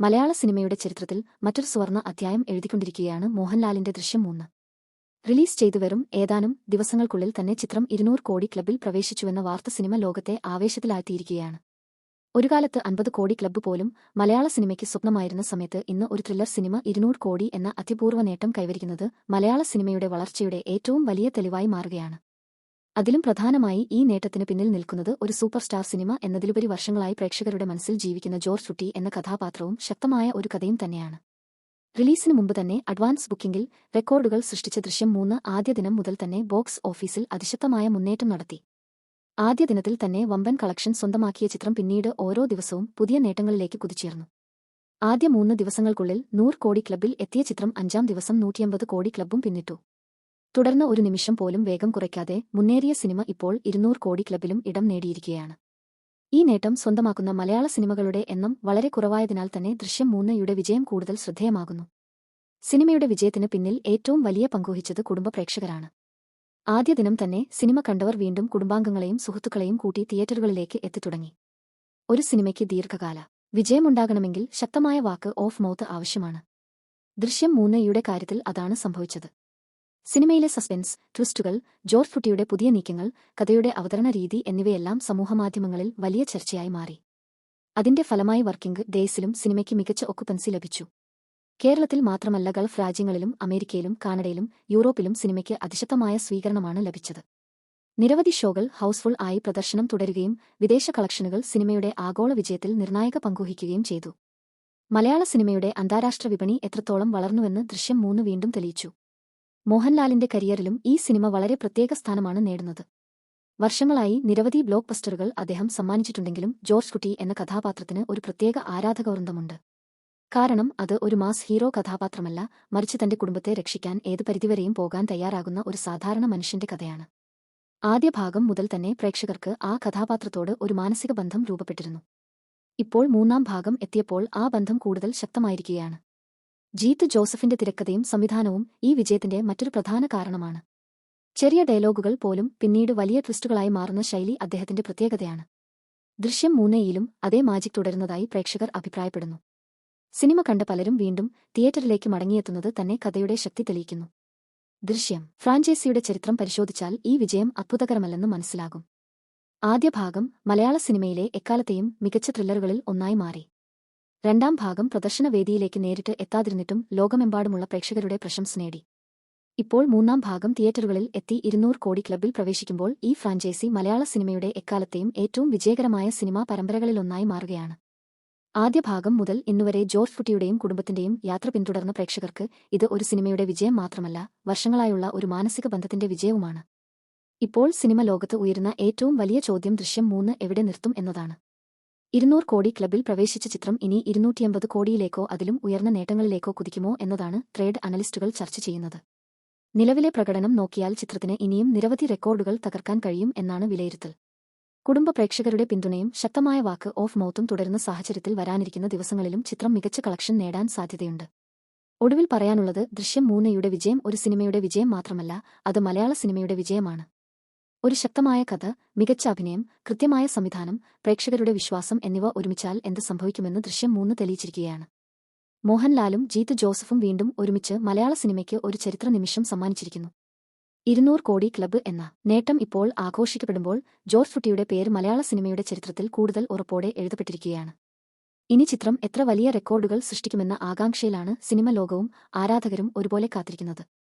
മലയാള സിനിമയുടെ ചരിത്രത്തിൽ മറ്റൊരു സുവർണ്ണ അധ്യായം എഴുതിക്കൊണ്ടിരിക്കുകയാണ് മോഹൻലാലിന്റെ ദൃശ്യം 3. റിലീസ് ചെയ്തു വെറും ഏതാനും ദിവസങ്ങൾക്കുള്ളിൽ തന്നെ ചിത്രം 200 കോടി ക്ലബ്ബിൽ പ്രവേശിച്ചുവെന്ന വാർത്ത സിനിമ ലോകത്തെ ആവേശത്തിലാഴ്ത്തിയിരിക്കുകയാണ്. ഒരു കാലത്ത് 50 കോടി ക്ലബ്ബ് പോലും മലയാള സിനിമയ്ക്ക് സ്വപ്നമായിരുന്ന സമയത്ത് ഇന്ന് ഒരു ത്രില്ലർ സിനിമ 200 കോടി എന്ന അത്യപൂർവ നേട്ടം കൈവരിക്കുന്നത് മലയാള സിനിമയുടെ വളർച്ചയുടെ ഏറ്റവും വലിയ തെളിവായി മാറുകയാണ്. അതിലും പ്രധാനമായി ഈ നേട്ടത്തിന് പിന്നിൽ നിൽക്കുന്നത് ഒരു സൂപ്പർ സ്റ്റാർ സിനിമ എന്നതിലുപരി വർഷങ്ങളായി പ്രേക്ഷകരുടെ മനസ്സിൽ ജീവിക്കുന്ന ജോർജ് കുട്ടി എന്ന കഥാപാത്രവും ശക്തമായ ഒരു കഥയും തന്നെയാണ്. റിലീസിന് മുമ്പ് തന്നെ അഡ്വാൻസ് ബുക്കിംഗിൽ റെക്കോർഡുകൾ സൃഷ്ടിച്ച ദൃശ്യം 3 ആദ്യ ദിനം മുതൽ തന്നെ ബോക്സ് ഓഫീസിൽ അതിശക്തമായ മുന്നേറ്റം നടത്തി. ആദ്യ ദിനത്തിൽ തന്നെ വമ്പൻ കളക്ഷൻ സ്വന്തമാക്കിയ ചിത്രം പിന്നീട് ഓരോ ദിവസവും പുതിയ നേട്ടങ്ങളിലേക്ക് കുതിച്ചുയർന്നു. ആദ്യ 3 ദിവസങ്ങൾക്കുള്ളിൽ 100 കോടി ക്ലബ്ബിൽ എത്തിയ ചിത്രം 5-ാം ദിവസം 150 കോടി ക്ലബ്ബും പിന്നിട്ടു. തുടർന്ന് ഒരു നിമിഷം പോലും വേഗം കുറയ്ക്കാതെ മുന്നേറിയ സിനിമ ഇപ്പോൾ 200 കോടി ക്ലബ്ബിലും ഇടം നേടിയിരിക്കുകയാണ്. ഈ നേട്ടം സ്വന്തമാക്കുന്ന മലയാള സിനിമകളുടെ എണ്ണം വളരെ കുറവായതിനാൽ തന്നെ ദൃശ്യം 3-യുടെ വിജയം കൂടുതൽ ശ്രദ്ധേയമാകുന്നു. സിനിമയുടെ വിജയത്തിന് പിന്നിൽ ഏറ്റവും വലിയ പങ്കുവഹിച്ചത് കുടുംബ പ്രേക്ഷകരാണ്. ആദ്യ ദിനം തന്നെ സിനിമ കണ്ടവർ വീണ്ടും കുടുംബാംഗങ്ങളെയും സുഹൃത്തുക്കളെയും കൂട്ടി തിയേറ്ററുകളിലേക്ക് എത്തിത്തുടങ്ങി. ഒരു സിനിമയ്ക്ക് ദീർഘകാല വിജയമുണ്ടാകണമെങ്കിൽ ശക്തമായ വാക്ക് ഓഫ് മൗത്ത് ആവശ്യമാണ്. ദൃശ്യം 3-യുടെ കാര്യത്തിൽ അതാണ് സംഭവിച്ചത്. സിനിമയിലെ സസ്പെൻസ്, ട്വിസ്റ്റുകൾ, ജോർജ് കുട്ടിയുടെ പുതിയ നീക്കങ്ങൾ, കഥയുടെ അവതരണ രീതി എന്നിവയെല്ലാം സമൂഹമാധ്യമങ്ങളിൽ വലിയ ചർച്ചയായി മാറി. അതിന്റെ ഫലമായി വർക്കിംഗ് ഡേയ്സിലും സിനിമയ്ക്ക് മികച്ച ഒക്കുപൻസി ലഭിച്ചു. കേരളത്തിൽ മാത്രമല്ല ഗൾഫ് രാജ്യങ്ങളിലും അമേരിക്കയിലും കാനഡയിലും യൂറോപ്പിലും സിനിമയ്ക്ക് അതിശക്തമായ സ്വീകരണമാണ് ലഭിച്ചത്. നിരവധി ഷോകൾ ഹൗസ്ഫുൾ ആയി പ്രദർശനം തുടരുകയും വിദേശ കളക്ഷനുകൾ സിനിമയുടെ ആഗോള വിജയത്തിൽ നിർണായക പങ്കുവഹിക്കുകയും ചെയ്തു. മലയാള സിനിമയുടെ അന്താരാഷ്ട്ര വിപണി എത്രത്തോളം വളർന്നുവെന്ന് ദൃശ്യം 3 വീണ്ടും തെളിയിച്ചു. മോഹൻലാലിന്റെ കരിയറിലും ഈ സിനിമ വളരെ പ്രത്യേക സ്ഥാനമാണ് നേടുന്നത്. വർഷങ്ങളായി നിരവധി ബ്ലോക്ക് ബസ്റ്ററുകൾ അദ്ദേഹം സമ്മാനിച്ചിട്ടുണ്ടെങ്കിലും ജോർജ് കുട്ടി എന്ന കഥാപാത്രത്തിന് ഒരു പ്രത്യേക ആരാധകവൃന്ദമുണ്ട്. കാരണം അത് ഒരു മാസ് ഹീറോ കഥാപാത്രമല്ല, മറിച്ച് തന്റെ കുടുംബത്തെ രക്ഷിക്കാൻ ഏത് പരിധിവരെയും പോകാൻ തയ്യാറാകുന്ന ഒരു സാധാരണ മനുഷ്യന്റെ കഥയാണ്. ആദ്യ ഭാഗം മുതൽ തന്നെ പ്രേക്ഷകർക്ക് ആ കഥാപാത്രത്തോട് ഒരു മാനസിക ബന്ധം രൂപപ്പെട്ടിരുന്നു. ഇപ്പോൾ 3-ാം ഭാഗം എത്തിയപ്പോൾ ആ ബന്ധം കൂടുതൽ ശക്തമായിരിക്കുകയാണ്. ജീത്ത് ജോസഫിന്റെ തിരക്കഥയും സംവിധാനവും ഈ വിജയത്തിന്റെ മറ്റൊരു പ്രധാന കാരണമാണ്. ചെറിയ ഡയലോഗുകൾ പോലും പിന്നീട് വലിയ ട്വിസ്റ്റുകളായി മാറുന്ന ശൈലി അദ്ദേഹത്തിന്റെ പ്രത്യേകതയാണ്. ദൃശ്യം 3-ലും അതേ മാജിക് തുടരുന്നതായി പ്രേക്ഷകർ അഭിപ്രായപ്പെടുന്നു. സിനിമ കണ്ട പലരും വീണ്ടും തിയേറ്ററിലേക്ക് മടങ്ങിയെത്തുന്നത് തന്നെ കഥയുടെ ശക്തി തെളിയിക്കുന്നു. ദൃശ്യം ഫ്രാഞ്ചൈസിയുടെ ചരിത്രം പരിശോധിച്ചാൽ ഈ വിജയം അത്ഭുതകരമല്ലെന്ന് മനസ്സിലാകും. ആദ്യ ഭാഗം മലയാള സിനിമയിലെ എക്കാലത്തെയും മികച്ച ത്രില്ലറുകളിൽ ഒന്നായി മാറി. 2-ാം ഭാഗം പ്രദർശനവേദിയിലേക്ക് നേരിട്ട് എത്താതിരുന്നിട്ടും ലോകമെമ്പാടുമുള്ള പ്രേക്ഷകരുടെ പ്രശംസ നേടി. ഇപ്പോൾ 3-ാം ഭാഗം തിയേറ്ററുകളിൽ എത്തി 200 കോടി ക്ലബ്ബിൽ പ്രവേശിക്കുമ്പോൾ ഈ ഫ്രാഞ്ചൈസി മലയാള സിനിമയുടെ എക്കാലത്തെയും ഏറ്റവും വിജയകരമായ സിനിമാ പരമ്പരകളിലൊന്നായി മാറുകയാണ്. ആദ്യ ഭാഗം മുതൽ ഇന്നുവരെ ജോർജ് കുട്ടിയുടെയും കുടുംബത്തിന്റെയും യാത്ര പിന്തുടർന്ന പ്രേക്ഷകർക്ക് ഇത് ഒരു സിനിമയുടെ വിജയം മാത്രമല്ല, വർഷങ്ങളായുള്ള ഒരു മാനസിക ബന്ധത്തിന്റെ വിജയവുമാണ്. ഇപ്പോൾ സിനിമ ലോകത്ത് ഉയരുന്ന ഏറ്റവും വലിയ ചോദ്യം ദൃശ്യം 3 എവിടെ നിർത്തും എന്നതാണ്. 200 കോടി ക്ലബ്ബിൽ പ്രവേശിച്ച ചിത്രം ഇനി 250 കോടിയിലേക്കോ അതിലും ഉയർന്ന നേട്ടങ്ങളിലേക്കോ കുതിക്കുമോ എന്നതാണ് ട്രേഡ് അനലിസ്റ്റുകൾ ചർച്ച ചെയ്യുന്നത്. നിലവിലെ പ്രകടനം നോക്കിയാൽ ചിത്രത്തിന് ഇനിയും നിരവധി റെക്കോർഡുകൾ തകർക്കാൻ കഴിയും എന്നാണ് വിലയിരുത്തൽ. കുടുംബ പ്രേക്ഷകരുടെ പിന്തുണയും ശക്തമായ വാക്ക് ഓഫ് മൗത്തും തുടരുന്ന സാഹചര്യത്തിൽ വരാനിരിക്കുന്ന ദിവസങ്ങളിലും ചിത്രം മികച്ച കളക്ഷൻ നേടാൻ സാധ്യതയുണ്ട്. ഒടുവിൽ പറയാനുള്ളത് ദൃശ്യം 3-യുടെ വിജയം ഒരു സിനിമയുടെ വിജയം മാത്രമല്ല, അത് മലയാള സിനിമയുടെ വിജയമാണ്. ഒരു ശക്തമായ കഥ, മികച്ച അഭിനയം, കൃത്യമായ സംവിധാനം, പ്രേക്ഷകരുടെ വിശ്വാസം എന്നിവ ഒരുമിച്ചാൽ എന്ത് സംഭവിക്കുമെന്ന് ദൃശ്യം 3 തെളിയിച്ചിരിക്കുകയാണ്. മോഹൻലാലും ജീത്ത് ജോസഫും വീണ്ടും ഒരുമിച്ച് മലയാള സിനിമയ്ക്ക് ഒരു ചരിത്ര നിമിഷം സമ്മാനിച്ചിരിക്കുന്നു. 200 കോടി ക്ലബ്ബ് എന്ന നേട്ടം ഇപ്പോൾ ആഘോഷിക്കപ്പെടുമ്പോൾ ജോർജ് കുട്ടിയുടെ പേര് മലയാള സിനിമയുടെ ചരിത്രത്തിൽ കൂടുതൽ ഉറപ്പോടെ എഴുതപ്പെട്ടിരിക്കുകയാണ്. ഇനി ചിത്രം എത്ര വലിയ റെക്കോർഡുകൾ സൃഷ്ടിക്കുമെന്ന ആകാംക്ഷയിലാണ് സിനിമ ലോകവും ആരാധകരും ഒരുപോലെ കാത്തിരിക്കുന്നത്.